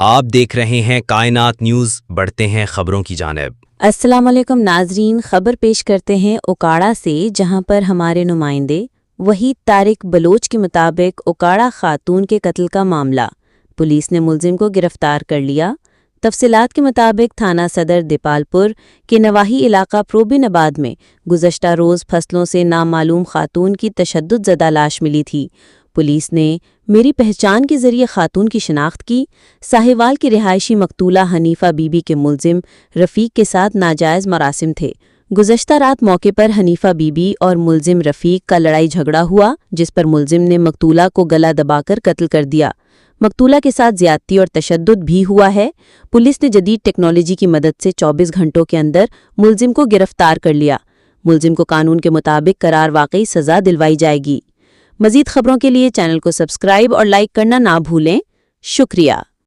आप देख रहे हैं कायनात न्यूज़। बढ़ते हैं खबरों की जानिब। अस्सलाम वालेकुम नाजरीन, खबर पेश करते हैं उकाड़ा से, जहां पर हमारे नुमाइंदे वहीद तारिक बलोच के मुताबिक उकाड़ा खातून के कत्ल का मामला, पुलिस ने मुलजिम को गिरफ्तार कर लिया। तफसीलात के मुताबिक थाना सदर दीपालपुर के नवाही इलाका प्रोबिनाबाद में गुज़श्ता रोज़ फसलों से नामालूम खातून की तशद्दुद ज़दा लाश मिली थी। पुलिस ने मेरी पहचान के जरिए खातून की शिनाख्त की। साहिवाल की रिहायशी मकतूला हनीफा बीबी के मुलजिम रफ़ीक के साथ नाजायज़ मरासिम थे। गुज़श्ता रात मौके पर हनीफा बीबी और मुलजिम रफ़ीक का लड़ाई झगड़ा हुआ, जिस पर मुलजिम ने मकतूला को गला दबाकर कत्ल कर दिया। मकतूला के साथ ज्यादती और तशद्दुद भी हुआ है। पुलिस ने जदीद टेक्नोलॉजी की मदद से 24 घंटों के अंदर मुलजिम को गिरफ्तार कर लिया। मुलजिम को कानून के मुताबिक करार वाकई सज़ा दिलवाई जाएगी। मज़ीद खबरों के लिए चैनल को सब्सक्राइब और लाइक करना ना भूलें। शुक्रिया।